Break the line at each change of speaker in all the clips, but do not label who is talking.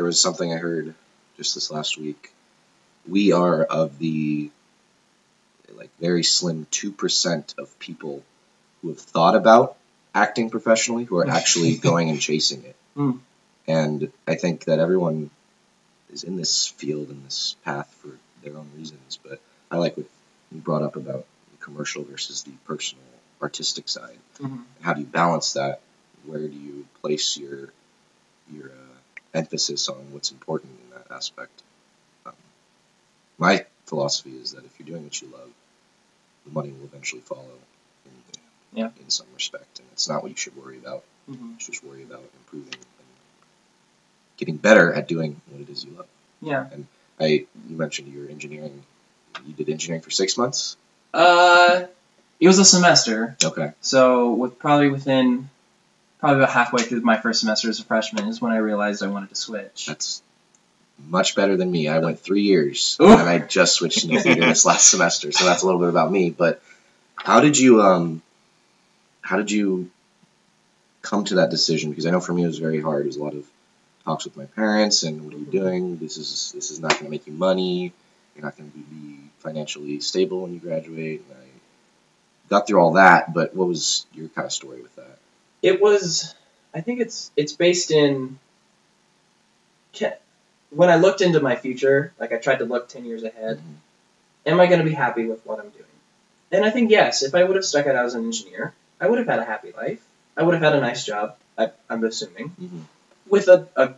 was something I heard just this last week. We are of the very slim 2% of people who have thought about acting professionally who are actually going and chasing it.
Mm.
And I think that everyone is in this field and this path for their own reasons. But I like what you brought up about the commercial versus the personal artistic side.
Mm-hmm.
How do you balance that? Where do you place your emphasis on what's important in that aspect? My philosophy is that if you're doing what you love, the money will eventually follow in some respect, and it's not what you should worry about.
Mm-hmm.
You should just worry about improving and getting better at doing what it is you love.
Yeah.
And you mentioned your engineering. You did engineering for 6 months?
It was a semester.
Okay.
So probably about halfway through my first semester as a freshman is when I realized I wanted to switch.
That's much better than me. I went 3 years,
Ooh.
and I just switched into theater this last semester, so that's a little bit about me. But how did you come to that decision? Because I know for me it was very hard. It was a lot of talks with my parents, and what are you doing? This is not going to make you money. You're not going to be financially stable when you graduate. And I got through all that, but what was your kind of story with that?
I think it's based in, when I looked into my future, I tried to look 10 years ahead, am I going to be happy with what I'm doing? And I think yes, if I would have stuck it out as an engineer, I would have had a happy life. I would have had a nice job, I'm assuming, with a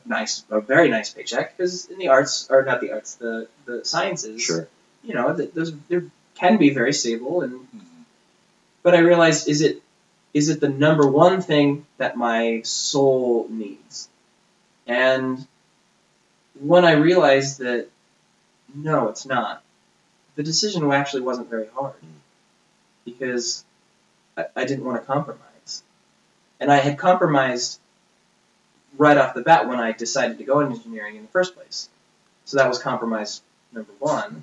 very nice paycheck, because in the arts, or not the arts, the sciences,
Sure.
There can be very stable, but I realized, is it the number one thing that my soul needs? And when I realized that, no, it's not, the decision actually wasn't very hard, because I didn't want to compromise. And I had compromised right off the bat when I decided to go into engineering in the first place. So that was compromise number one.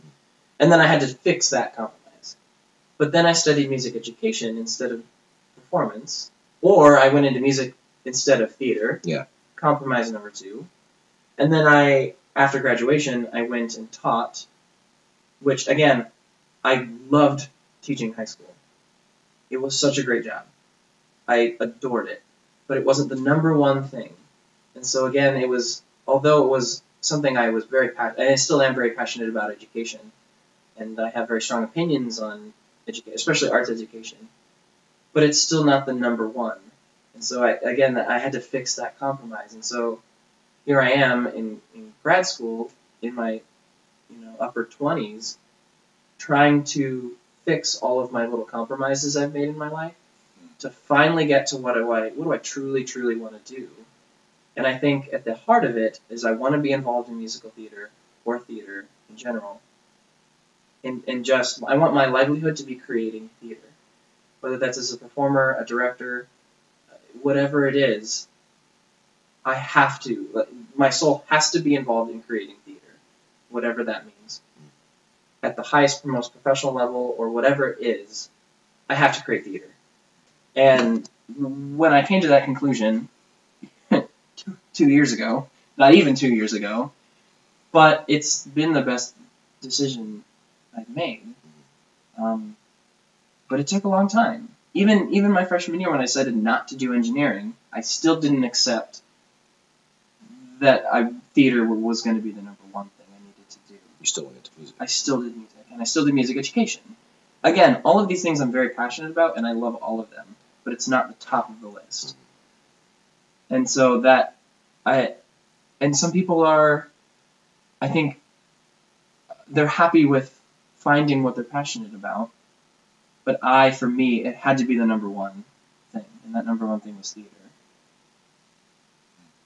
And then I had to fix that compromise. But then I studied music education instead of performance, or I went into music instead of theater.
Yeah.
Compromise number two. And then after graduation, I went and taught, which, again, I loved teaching high school. It was such a great job. I adored it. But it wasn't the number one thing. And so, again, although it was something I was and I still am very passionate about education, and I have very strong opinions on education, especially arts education, but it's still not the number one. And so, I had to fix that compromise. And so here I am in grad school in my upper 20s, trying to fix all of my little compromises I've made in my life to finally get to what do I truly, truly want to do. And I think at the heart of it is I want to be involved in musical theater or theater in general. And I want my livelihood to be creating theater. Whether that's as a performer, a director, whatever it is, I have to. My soul has to be involved in creating theater, whatever that means. At the highest, most professional level, or whatever it is, I have to create theater. And when I came to that conclusion 2 years ago, not even 2 years ago, but it's been the best decision I've made. But it took a long time. Even my freshman year, when I decided not to do engineering, I still didn't accept that theater was going to be the number one thing I needed to do.
You still went into music.
I still did music, and I still did music education. Again, all of these things I'm very passionate about, and I love all of them, but it's not the top of the list. And so and some people are, I think, they're happy with finding what they're passionate about, but for me, it had to be the number one thing, and that number one thing was theater.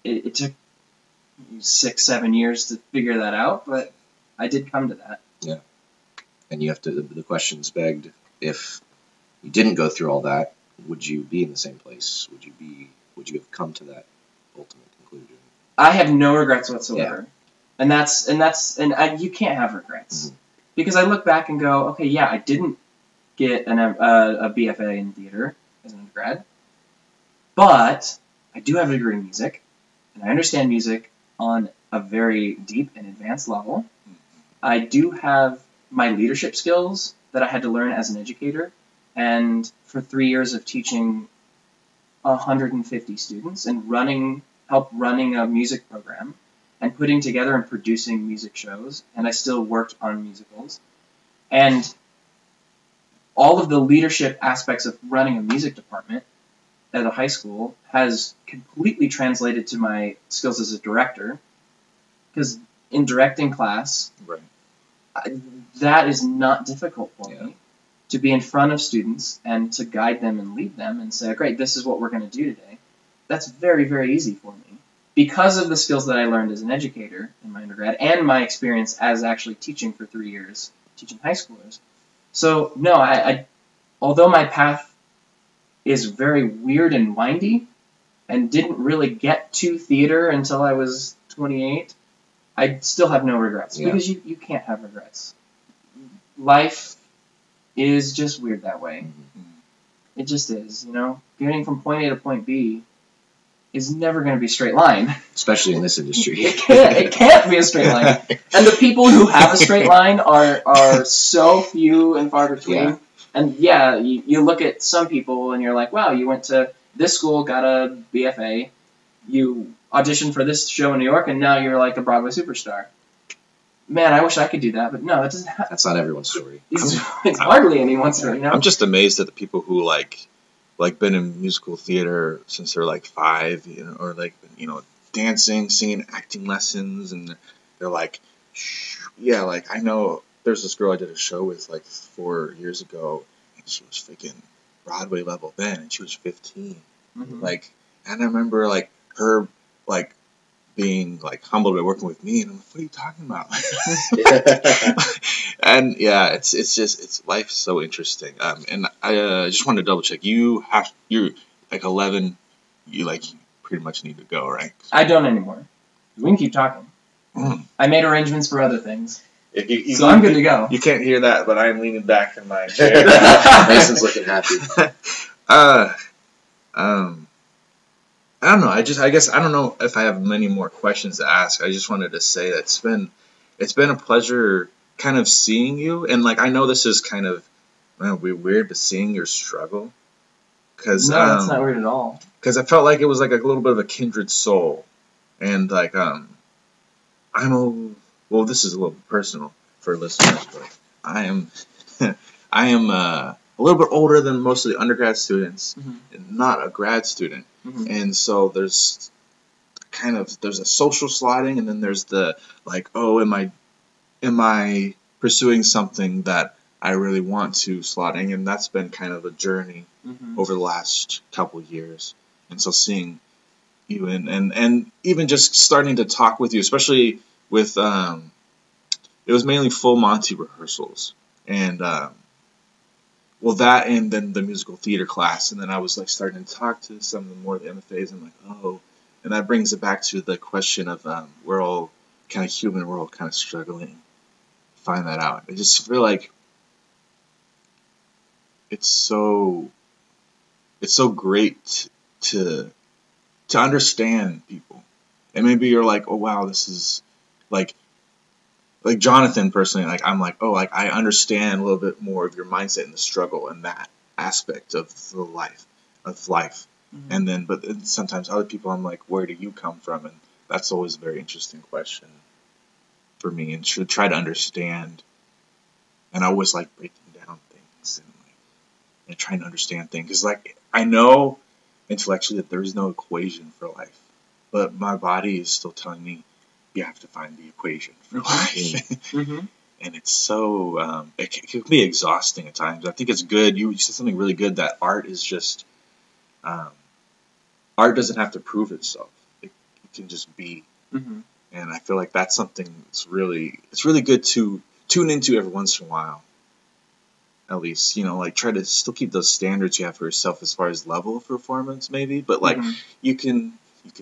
It took 6-7 years to figure that out, but I did come to that.
Yeah. And you have to, the question's begged, if you didn't go through all that, would you be in the same place? Would you have come to that ultimate conclusion?
I have no regrets whatsoever. Yeah. And you can't have regrets. Because I look back and go, okay, yeah, I didn't get a B.F.A. in theater as an undergrad, but I do have a degree in music, and I understand music on a very deep and advanced level. I do have my leadership skills that I had to learn as an educator, and for 3 years of teaching 150 students and help running a music program and putting together and producing music shows, and I still worked on musicals. And all of the leadership aspects of running a music department at a high school has completely translated to my skills as a director, because in directing class,
Right.
that is not difficult for
Yeah.
me, to be in front of students and to guide them and lead them and say, great, this is what we're going to do today. That's very, very easy for me because of the skills that I learned as an educator in my undergrad and my experience as actually teaching for 3 years, teaching high schoolers. So, no, I although my path is very weird and windy and didn't really get to theater until I was 28, I still have no regrets,
Yeah.
because you can't have regrets. Life is just weird that way. It just is, Getting from point A to point B is never going to be a straight line.
Especially in this industry.
It can't be a straight line. And the people who have a straight line are so few and far between.
Yeah.
And yeah, you look at some people and you're like, wow, you went to this school, got a M.F.A, you auditioned for this show in New York, and now you're like a Broadway superstar. Man, I wish I could do that, but no, that doesn't happen.
That's not everyone's story.
It's hardly anyone's story,
I'm just amazed at the people who like been in musical theater since they're like 5, or like dancing, singing, acting lessons, and they're like, yeah, like I know there's this girl I did a show with like 4 years ago, and she was freaking Broadway level then, and she was 15.
Mhm.
Like, and I remember like her like being like humbled by working with me, and I'm like, what are you talking about? And yeah, it's life's so interesting. And I just wanted to double check. You're like 11. You like pretty much need to go, right?
I don't anymore. We can keep talking.
Mm.
I made arrangements for other things,
You,
so I'm good to go.
You can't hear that, but I'm leaning back in my chair.
Mason's looking happy.
I don't know. I guess I don't know if I have many more questions to ask. I just wanted to say that it's been a pleasure kind of seeing you, and like I know this is kind of weird, but seeing your struggle, because
No, that's not weird at all.
Because I felt like it was like a little bit of a kindred soul, and like well, this is a little personal for listeners, but I am a little bit older than most of the undergrad students, and not a grad student. And so there's a social sliding, and then there's the like, oh, am I pursuing something that I really want to slotting, and that's been kind of a journey over the last couple of years. And so seeing you and even just starting to talk with you, especially with it was mainly full Monty rehearsals, and well, that and then the musical theater class, and then I was like starting to talk to some of the more of the M.F.As, and I'm like, oh, and that brings it back to the question of we're all kind of human, we're all kind of struggling to find that out. I just feel like it's so great to understand people, and maybe you're like, oh wow, this is like Jonathan personally, like I'm like, oh, like I understand a little bit more of your mindset and the struggle and that aspect of the life. And then, but then sometimes other people, I'm like, where do you come from? And that's always a very interesting question for me, and should try to understand. And I always like breaking down things and trying to understand things, because like I know intellectually that there is no equation for life, but my body is still telling me you have to find the equation for life. And it's so it can be exhausting at times. I think it's good. You said something really good, that art is just art doesn't have to prove itself. It can just be. And I feel like that's something that's really good to tune into every once in a while. At least, like try to still keep those standards you have for yourself as far as level of performance, maybe. But like you can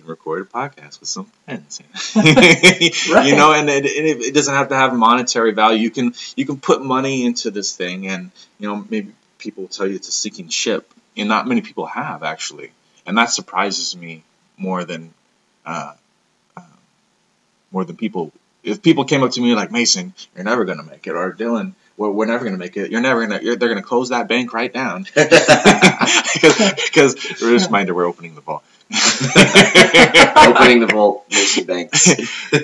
record a podcast with some friends,
Right.
And it doesn't have to have monetary value. You can put money into this thing, and maybe people will tell you it's a sinking ship, and not many people have actually, and that surprises me more than more than people. If people came up to me like, Mason, you're never gonna make it, or Dylan, well, we're never gonna make it. They're gonna close that bank right down because just mind we're opening the vault.
Opening the vault, Mason Banks.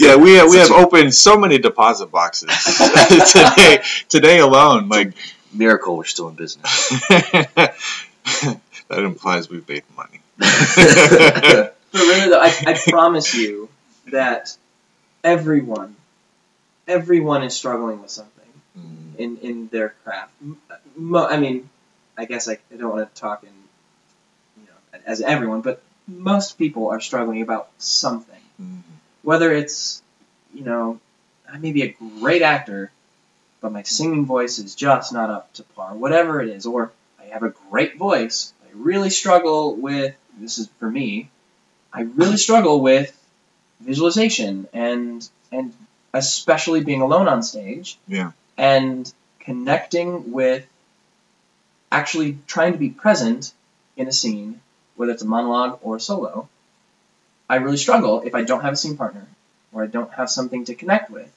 Yeah, we have opened so many deposit boxes today alone. Like,
miracle, we're still in business.
That implies we've made money.
But really, though, I promise you that everyone is struggling with something in their craft. I mean, I guess I don't want to talk as everyone, but most people are struggling about something. Whether it's, I may be a great actor, but my singing voice is just not up to par. Whatever it is, or I have a great voice. I really struggle with, this is for me, I really struggle with visualization and especially being alone on stage.
Yeah.
And connecting with actually trying to be present in a scene, whether it's a monologue or a solo. I really struggle if I don't have a scene partner or I don't have something to connect with.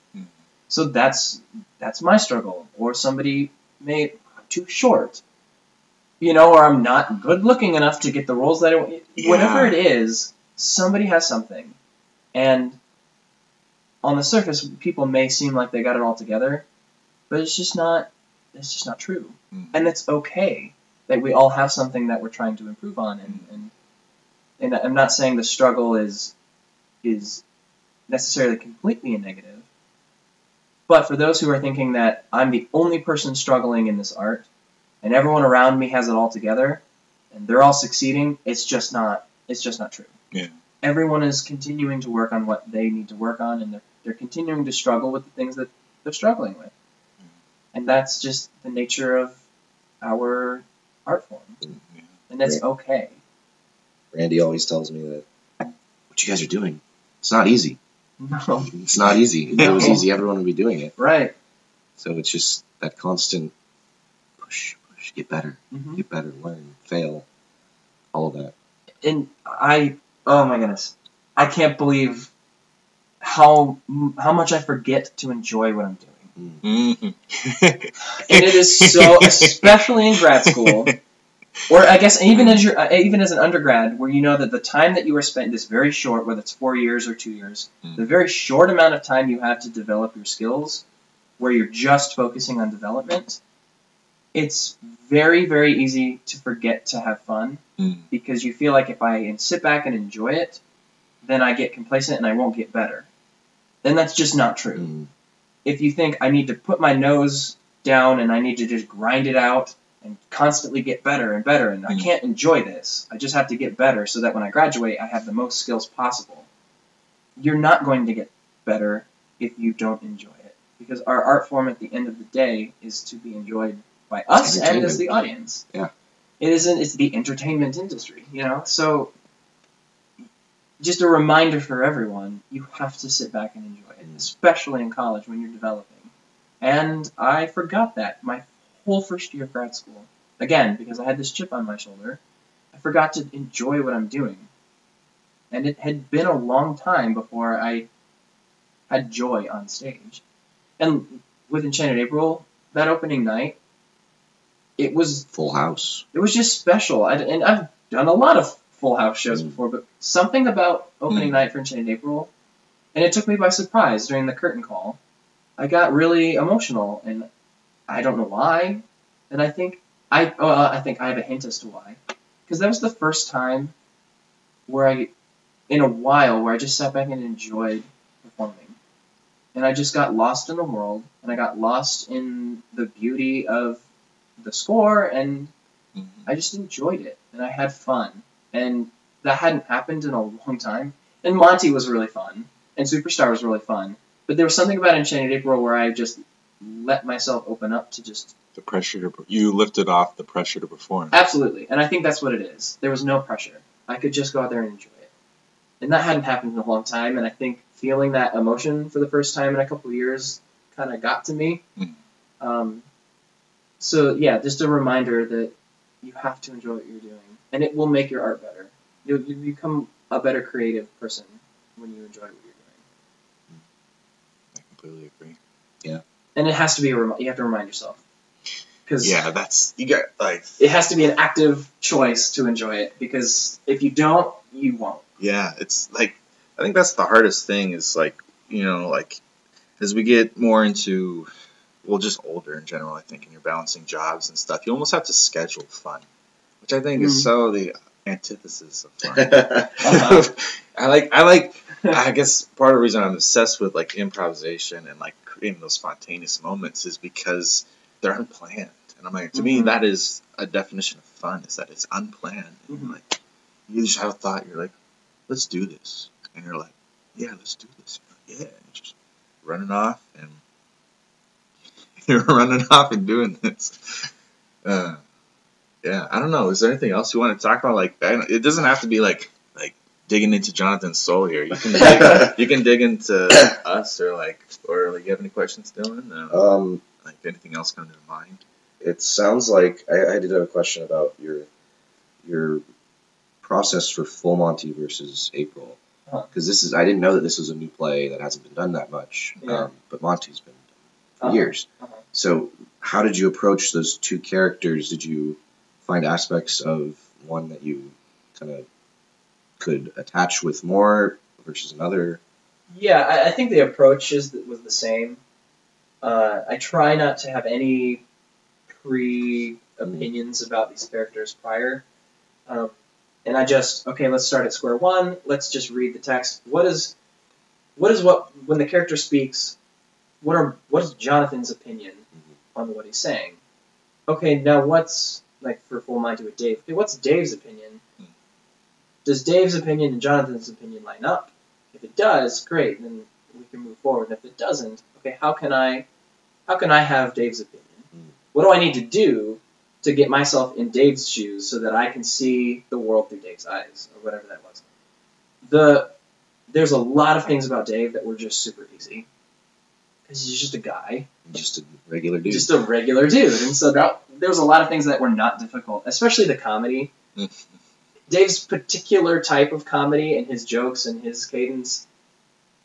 So that's my struggle. Or somebody I'm too short, or I'm not good looking enough to get the roles that I want. Yeah. Whatever it is, somebody has something. And on the surface, people may seem like they got it all together, but it's just not true. And it's okay that we all have something that we're trying to improve on. And I'm not saying the struggle is necessarily completely a negative. But for those who are thinking that I'm the only person struggling in this art, and everyone around me has it all together, and they're all succeeding, it's just not true.
Yeah.
Everyone is continuing to work on what they need to work on, and they're continuing to struggle with the things that they're struggling with. And that's just the nature of our art form. And that's okay.
Randy always tells me that what you guys are doing, it's not easy.
No.
It's not easy. If it was easy, everyone would be doing it.
Right.
So it's just that constant push, get better, get better, learn, fail, all of that.
And oh my goodness, I can't believe how much I forget to enjoy what I'm doing. And it is so, especially in grad school, or I guess even as an undergrad, where you know that the time that you are spent is very short, whether it's 4 years or 2 years, the very short amount of time you have to develop your skills, where you're just focusing on development, it's very, very easy to forget to have fun, because you feel like if I sit back and enjoy it, then I get complacent and I won't get better. And that's just not true. If you think I need to put my nose down and I need to just grind it out and constantly get better and better, and I can't enjoy this, I just have to get better so that when I graduate I have the most skills possible, you're not going to get better if you don't enjoy it. Because our art form at the end of the day is to be enjoyed by us and as the audience.
Yeah.
It's the entertainment industry, So just a reminder for everyone, you have to sit back and enjoy it, especially in college when you're developing. And I forgot that my whole first year of grad school. Again, because I had this chip on my shoulder, I forgot to enjoy what I'm doing. And it had been a long time before I had joy on stage. And with Enchanted April, that opening night, it was
full house. It
was just special. And I've done a lot of full house shows before, but something about opening night for Enchanted April, and it took me by surprise during the curtain call. I got really emotional, and I don't know why. And I think I have a hint as to why, because that was the first time in a while where I just sat back and enjoyed performing, and I just got lost in the world, and I got lost in the beauty of the score, and I just enjoyed it, and I had fun. And that hadn't happened in a long time. And Monty was really fun, and Superstar was really fun. But there was something about Enchanted April where I just let myself open up to just...
The pressure you lifted off the pressure to perform.
Absolutely. And I think that's what it is. There was no pressure. I could just go out there and enjoy it. And that hadn't happened in a long time, and I think feeling that emotion for the first time in a couple of years kind of got to me. So, yeah, just a reminder that you have to enjoy what you're doing. And it will make your art better. You become a better creative person when you enjoy what you're doing.
completely agree.
And it has to be you have to remind yourself. Cause
you got like.
It has to be an active choice to enjoy it, because if you don't, you won't.
Yeah, it's like, I think that's the hardest thing is like, like as we get more into, well, just older in general, I think, and you're balancing jobs and stuff, you almost have to schedule fun, which I think is so the antithesis of fun. I guess part of the reason I'm obsessed with like improvisation and like creating those spontaneous moments is because they're unplanned. And I'm like, to me, that is a definition of fun, is that it's unplanned. And like, you just have a thought, you're like, let's do this. And you're like, yeah, let's do this. Yeah, and you're just running off and you're running off and doing this. Yeah, I don't know. Is there anything else you want to talk about? Like, it doesn't have to be like digging into Jonathan's soul here. You can dig into us or you have any questions, Dylan? Like anything else come to mind?
It sounds like I did have a question about your process for Full Monty versus April, because I didn't know that this was a new play that hasn't been done that much. But Monty's been done for years. So how did you approach those two characters? Did you find aspects of one that you kind of could attach with more versus another?
Yeah, I think the approach was the same. I try not to have any pre-opinions about these characters prior. And I just, let's start at square one. Let's just read the text. When the character speaks, what is Jonathan's opinion on what he's saying? Okay, now what's, like for Full Monty with Dave, what's Dave's opinion? Does Dave's opinion and Jonathan's opinion line up? If it does, great, then we can move forward. And if it doesn't, okay, how can I have Dave's opinion? What do I need to do to get myself in Dave's shoes so that I can see the world through Dave's eyes, or whatever that was? There's a lot of things about Dave that were just super easy, because he's just a guy.
Just a regular dude.
Just a regular dude. And so there was a lot of things that were not difficult, especially the comedy. Dave's particular type of comedy and his jokes and his cadence,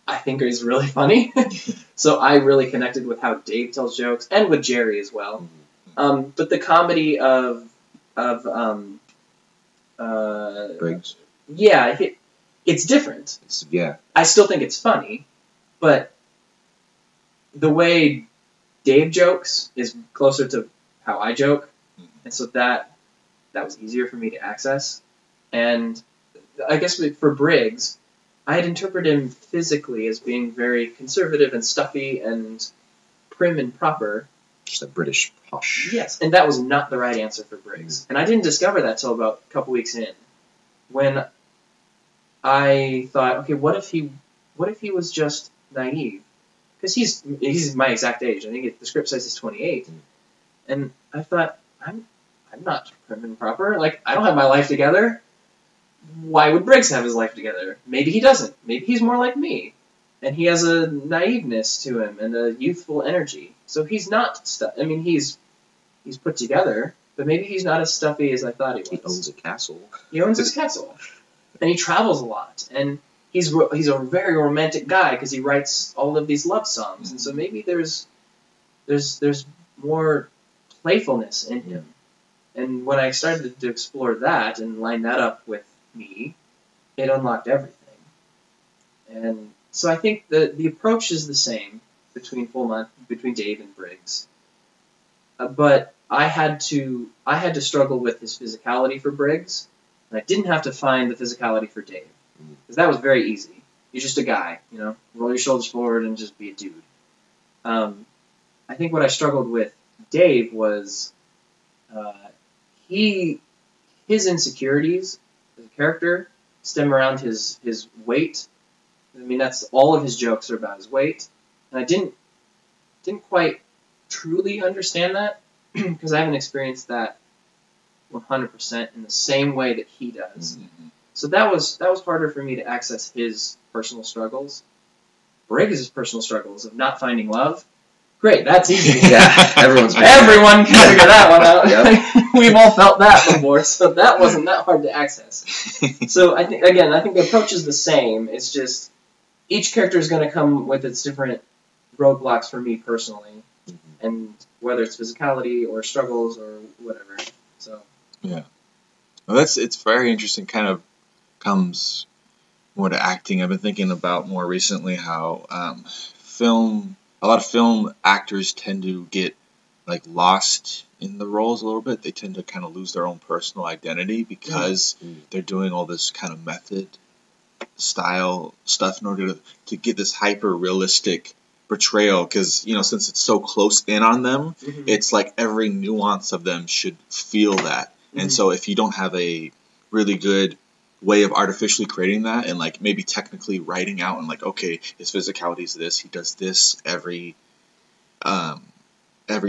I think is really funny. So I really connected with how Dave tells jokes, and with Jerry as well. But the comedy of
Briggs.
Yeah, it's different. I still think it's funny, but the way Dave jokes is closer to how I joke, and so that was easier for me to access. And I guess for Briggs, I had interpreted him physically as being very conservative and stuffy and prim and proper.
Just a British posh.
Yes, and that was not the right answer for Briggs. And I didn't discover that till about a couple weeks in, when I thought, okay, what if he was just naive? Because he's my exact age. I think the script says he's 28, and I thought, I'm not prim and proper. Like, I don't have my life together. Why would Briggs have his life together? Maybe he doesn't. Maybe he's more like me. And he has a naiveness to him and a youthful energy. So he's not he's put together, but maybe he's not as stuffy as I thought he was.
He owns a castle.
He owns his castle. And he travels a lot. And he's a very romantic guy because he writes all of these love songs. And so maybe there's more playfulness in him. And when I started to explore that and line that up with me, it unlocked everything. And so I think the approach is the same between Dave and Briggs. But I had to struggle with his physicality for Briggs, and I didn't have to find the physicality for Dave, because that was very easy. He's just a guy, roll your shoulders forward and just be a dude. I think what I struggled with Dave was his insecurities as a character stem around his weight. That's all of his jokes are about his weight, and I didn't quite truly understand that because I haven't experienced that 100% in the same way that he does. So that was harder for me to access his personal struggles. Briggs' personal struggles of not finding love. Great, that's easy.
Everyone
can figure that one out.
Yep.
We've all felt that before, so that wasn't that hard to access. So I think the approach is the same. It's just each character is going to come with its different roadblocks for me personally,
Mm-hmm.
and whether it's physicality or struggles or whatever. So
Yeah. Well, it's very interesting. Kind of comes more to acting. I've been thinking about more recently how a lot of film actors tend to get like lost in the roles a little bit. They tend to kind of lose their own personal identity because they're doing all this kind of method style stuff in order to get this hyper realistic portrayal. Because since it's so close in on them, it's like every nuance of them should feel that. And so if you don't have a really good way of artificially creating that and like maybe technically writing out and like, okay, his physicality is this, he does this every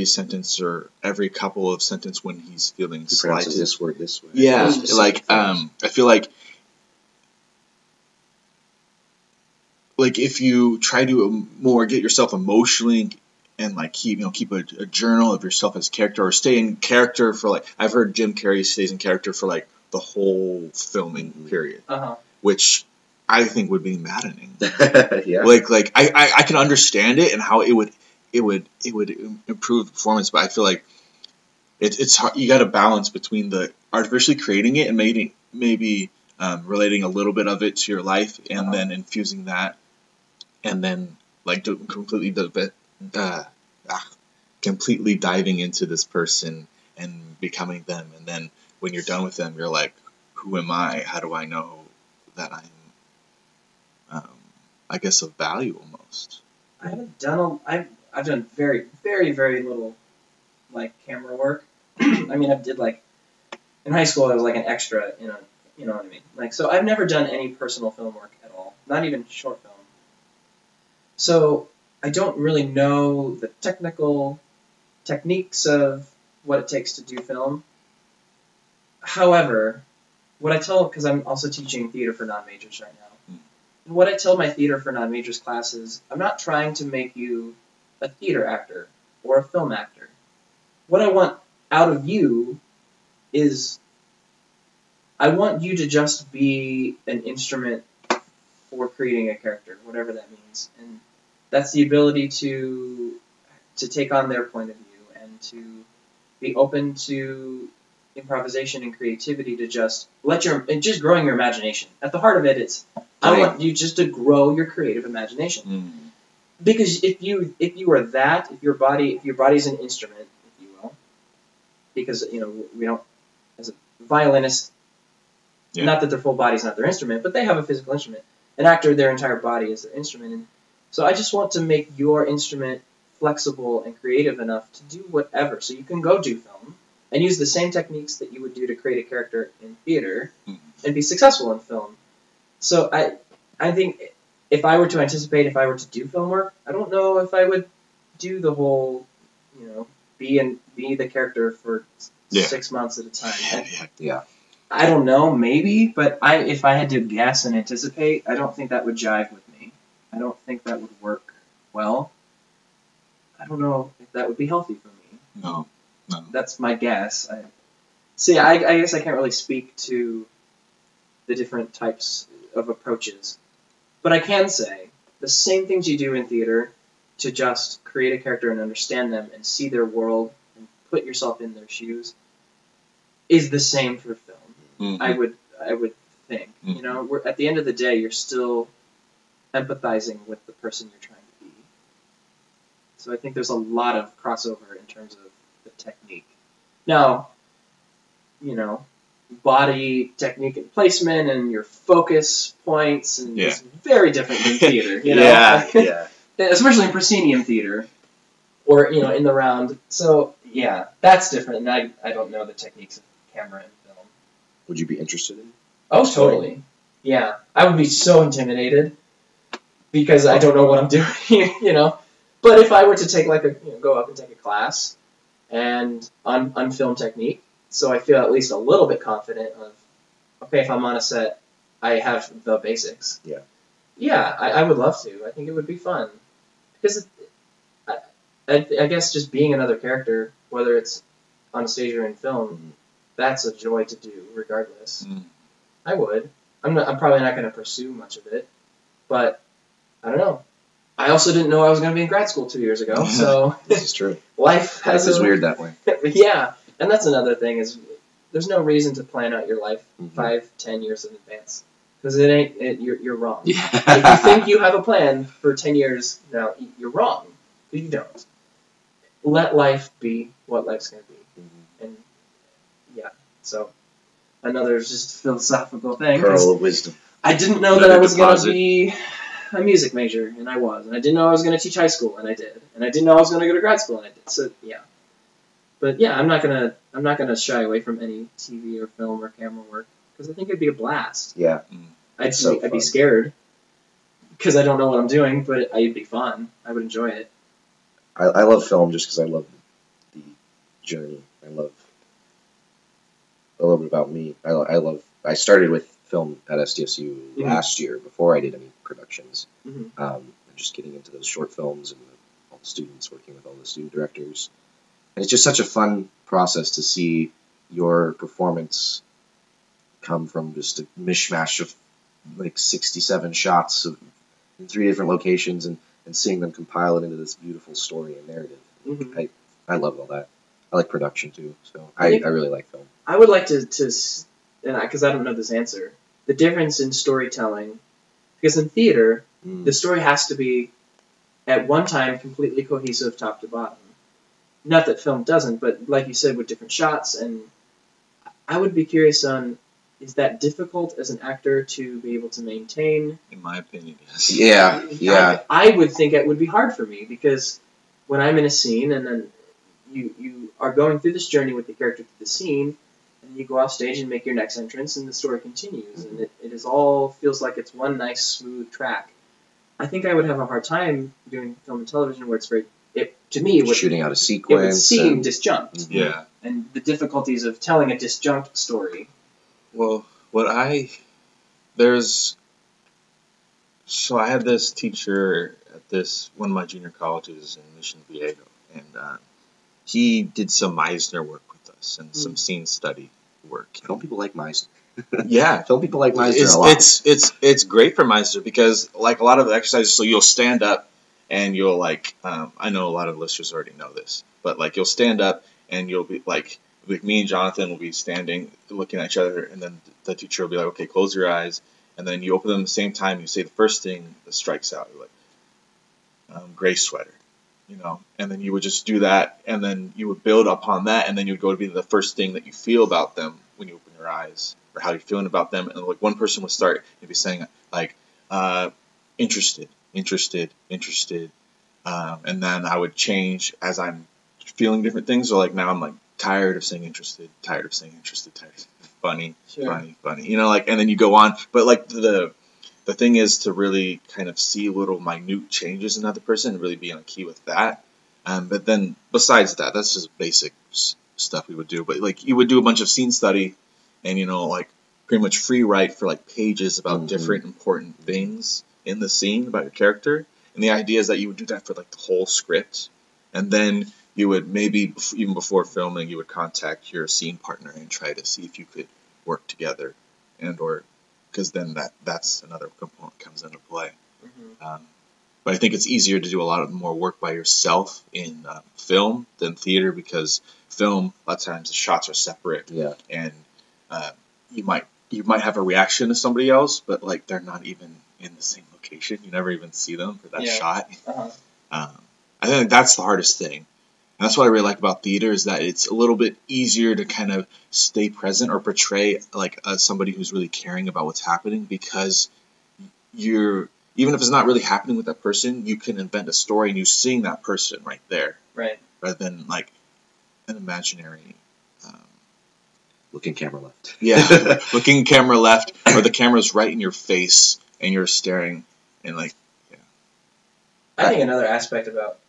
sentence or every couple of sentence when he's feeling
He pronounces
slighted.
this word this way.
Yeah,
Specific
like
things.
I feel like if you try to more get yourself emotionally and like keep a journal of yourself as character or stay in character for like I've heard Jim Carrey stays in character for like the whole filming period, which I think would be maddening.
Yeah.
Like I can understand it and how it would improve the performance, but I feel like it's hard. You got to balance between the artificially creating it and maybe relating a little bit of it to your life and then infusing that and then like completely diving into this person and becoming them, and then when you're done with them, you're like, who am I? How do I know that I'm, I guess, of value almost?
I haven't done I've done very, very, very little like camera work. I mean, I did like in high school. I was like an extra in a, you know what I mean. Like, so I've never done any personal film work at all, not even short film. So I don't really know the technical techniques of what it takes to do film. However, what I tell, because I'm also teaching theater for non-majors right now, what I tell my theater for non-majors class is, I'm not trying to make you a theater actor or a film actor. What I want out of you is, I want you to just be an instrument for creating a character, whatever that means. And that's the ability to take on their point of view and to be open to improvisation and creativity, to just just growing your imagination. At the heart of it, it's I want you just to grow your creative imagination. Because if you are that, if your body's an instrument, if you will, because we don't, as a violinist, not that their full body's not their instrument, but they have a physical instrument. An actor, their entire body is their instrument. And so I just want to make your instrument flexible and creative enough to do whatever. So you can go do film and use the same techniques that you would do to create a character in theater and be successful in film. So I think if I were to anticipate, if I were to do film work, I don't know if I would do the whole, be the character for 6 months at a time.
Yeah.
I don't know, maybe, but if I had to guess and anticipate, I don't think that would jive with me. I don't think that would work well. I don't know if that would be healthy for me.
No.
That's my guess. I guess I can't really speak to the different types of approaches. But I can say the same things you do in theater to just create a character and understand them and see their world and put yourself in their shoes is the same for film. I would think. At the end of the day, you're still empathizing with the person you're trying to be. So I think there's a lot of crossover in terms of the technique. Now, body technique and placement and your focus points and it's very different than theater.
Yeah.
Especially in proscenium theater or in the round. So yeah, that's different. And I don't know the techniques of camera and film.
Would you be interested in?
Oh, totally. Yeah, I would be so intimidated because I don't know what I'm doing. But if I were to take go up and take a class and on film technique, so I feel at least a little bit confident of, okay, if I'm on a set, I have the basics.
Yeah.
Yeah, I would love to. I think it would be fun because I guess just being another character, whether it's on stage or in film, that's a joy to do regardless. I would. I'm probably not going to pursue much of it, but I don't know. I also didn't know I was going to be in grad school 2 years ago, so
This is true.
life
Life is weird that way.
Yeah, and that's another thing is there's no reason to plan out your life
Mm-hmm.
5-10 years in advance because it ain't. You're wrong.
Yeah.
If you think you have a plan for 10 years now, you're wrong. You don't. Let life be what life's going to be.
Mhm.
And yeah, so another just philosophical thing.
Pearl of wisdom.
I didn't know that I was going to be a music major, and I was. And I didn't know I was going to teach high school, and I did. And I didn't know I was going to go to grad school, and I did. So yeah. But yeah, I'm not gonna shy away from any TV or film or camera work because I think it'd be a blast.
Yeah.
I'd
so
be
fun.
scared because I don't know what I'm doing, but it'd be fun. I would enjoy it.
I love film just because I love the journey. I love a little bit about me. I started with film at SDSU last year before I did any productions. And just getting into those short films and all the students, working with all the student directors. And it's just such a fun process to see your performance come from just a mishmash of like 67 shots in 3 different locations and seeing them compile it into this beautiful story and narrative. I love all that. I like production too, so I really like film.
I would like to because I don't know this answer, the difference in storytelling, because in theater, the story has to be at one time completely cohesive top to bottom. Not that film doesn't, but like you said, with different shots, and I would be curious on, is that difficult as an actor to be able to maintain?
In my opinion, yes.
Yeah.
I would think it would be hard for me, because when I'm in a scene, and then you are going through this journey with the character through the scene, and you go off stage and make your next entrance, and the story continues, and it is all feels like it's one nice, smooth track. I think I would have a hard time doing film and television where it's very... to me, it would,
shooting out a sequence.
It would seem disjunct.
Yeah.
And the difficulties of telling a disjunct story.
Well, I had this teacher at one of my junior colleges in Mission Viejo, and he did some Meisner work with us and some scene study work.
Film people like Meisner.
Yeah,
film people like Meisner a lot.
It's great for Meisner because like a lot of the exercises, so you'll stand up and you'll like I know a lot of listeners already know this, but like you'll stand up and you'll be like me and Jonathan will be standing looking at each other, and then the teacher will be like, okay, close your eyes, and then you open them at the same time. You say the first thing that strikes out. You're like gray sweater, and then you would just do that, and then you would build upon that, and then you would go to be the first thing that you feel about them when you open your eyes, or how you're feeling about them, and like one person would start, you'd be saying like interested, and then I would change as I'm feeling different things. So like now I'm like tired of saying interested, funny, funny, and then you go on. But like the thing is to really kind of see little minute changes in another person and really be on a key with that. But then besides that, that's just basic stuff we would do. But like you would do a bunch of scene study and, like pretty much free write for like pages about different important things in the scene about your character. And the idea is that you would do that for like the whole script. And then you would maybe, even before filming, you would contact your scene partner and try to see if you could work together, or because then that's another component comes into play. But I think it's easier to do a lot of more work by yourself in film than theater, because film, a lot of times the shots are separate, and you might have a reaction to somebody else, but like they're not even in the same location. You never even see them for that shot. I think that's the hardest thing. And that's what I really like about theater, is that it's a little bit easier to kind of stay present or portray like somebody who's really caring about what's happening, because even if it's not really happening with that person, you can invent a story and you're seeing that person right there.
Right.
Rather than like an imaginary...
looking camera left.
Yeah, looking camera left, or the camera's right in your face and you're staring and like,
I think another aspect about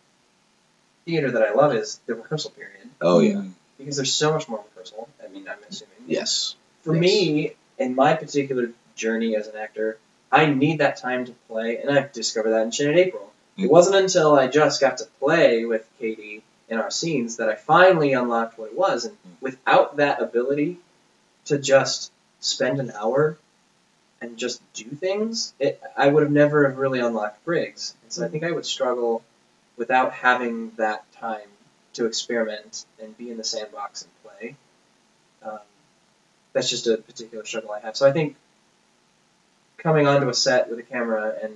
theater that I love is the rehearsal period.
Oh, yeah.
Because there's so much more rehearsal. I mean, I'm assuming.
Yes.
For me, in my particular journey as an actor, I need that time to play, and I've discovered that in Chin and April. It wasn't until I just got to play with Katie in our scenes that I finally unlocked what it was. And without that ability to just spend an hour and just do things, I would have never have really unlocked Briggs. And so I think I would struggle without having that time to experiment and be in the sandbox and play. That's just a particular struggle I have. So I think coming onto a set with a camera and,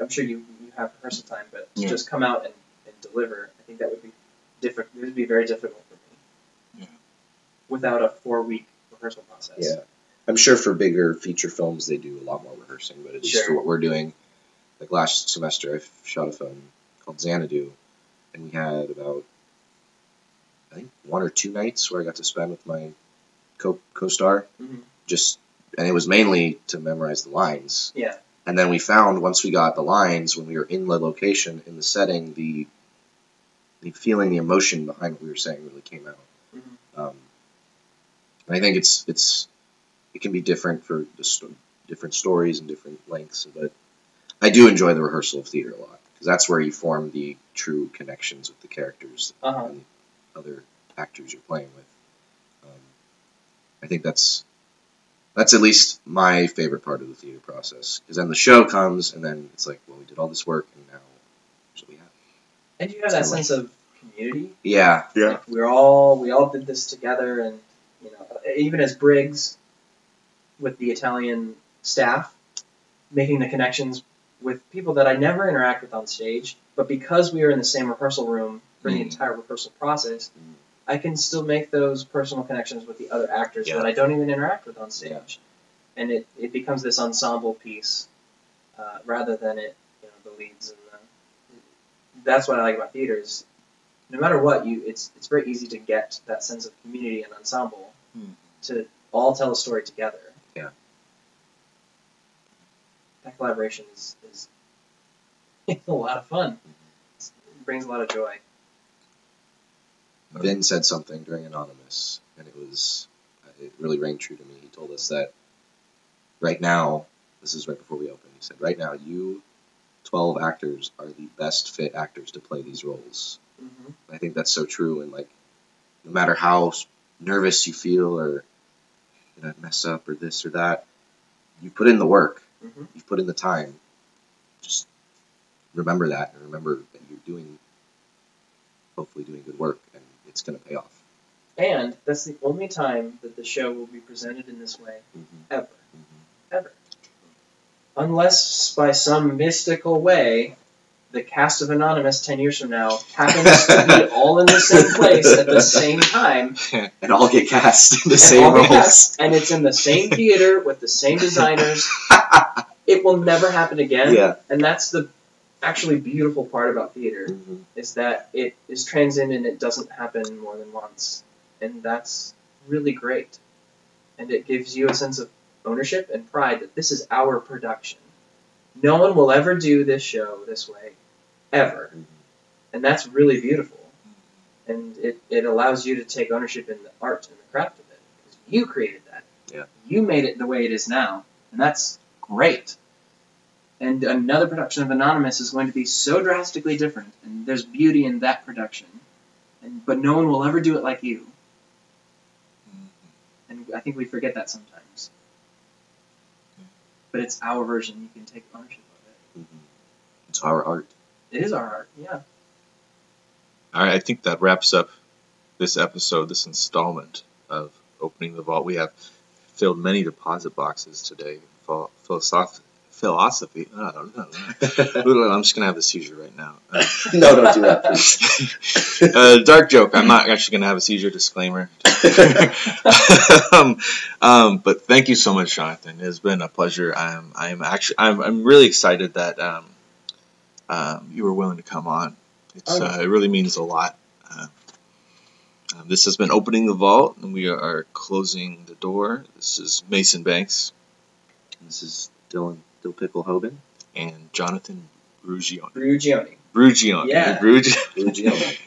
I'm sure you have rehearsal time, but to just come out and deliver, I think that would be different. It would be very difficult for me without a 4-week rehearsal process.
Yeah. I'm sure for bigger feature films they do a lot more rehearsing, but it's just for what we're doing. Like last semester, I shot a film called Xanadu, and we had about, I think, 1 or 2 nights where I got to spend with my co-star, and it was mainly to memorize the lines.
Yeah.
And then we found, once we got the lines, when we were in the location, in the setting, the feeling, the emotion behind what we were saying really came out. And I think it can be different for different stories and different lengths, but I do enjoy the rehearsal of theater a lot, because that's where you form the true connections with the characters and the other actors you're playing with. I think that's at least my favorite part of the theater process, because then the show comes, and then it's like, well, we did all this work, and now here's what we have.
And you have that sense of community.
Yeah.
Like we all did this together, and even as Briggs with the Italian staff, making the connections with people that I never interact with on stage, but because we were in the same rehearsal room for the entire rehearsal process, I can still make those personal connections with the other actors that I don't even interact with on stage. And it becomes this ensemble piece rather than the leads. And that's what I like about theater is no matter what, it's very easy to get that sense of community and ensemble to all tell a story together.
Yeah.
That collaboration is a lot of fun. It brings a lot of joy.
Vin said something during Anonymous, and it really rang true to me. He told us that right now, this is right before we opened, he said, right now, you 12 actors are the best fit actors to play these roles. I think that's so true, and like, no matter how nervous you feel or mess up or this or that, you put in the work, you've put in the time. Just remember that, and remember that you're hopefully doing good work, and it's going to pay off.
And that's the only time that the show will be presented in this way, ever. Ever. Unless, by some mystical way, the cast of Anonymous 10 years from now happens to be all in the same place at the same time.
And all get cast in the same roles.
And it's in the same theater with the same designers. It will never happen again.
Yeah.
And that's the actually beautiful part about theater, is that it is transient and it doesn't happen more than once. And that's really great. And it gives you a sense of ownership and pride that this is our production. No one will ever do this show this way, ever. And that's really beautiful. And it allows you to take ownership in the art and the craft of it. Because you created that.
Yeah.
You made it the way it is now. And that's great. And another production of Anonymous is going to be so drastically different. And there's beauty in that production. But no one will ever do it like you. And I think we forget that sometimes. But it's our version. You can take ownership of it.
It's our art.
It is our art, yeah.
All right, I think that wraps up this episode, this installment of Opening the Vault. We have filled many deposit boxes today. Philosophy. I don't know. I'm just going to have a seizure right now.
No, don't do that, please.
Dark joke. I'm not actually going to have a seizure, disclaimer. But thank you so much, Jonathan. It has been a pleasure. I'm really excited that you were willing to come on. It really means a lot. This has been Opening the Vault, and we are closing the door. This is Mason Banks.
This is Dill Pickle Hoban.
And Jonathan Brugioni.
Brugioni.
Brugioni.
Yeah.
Brugioni.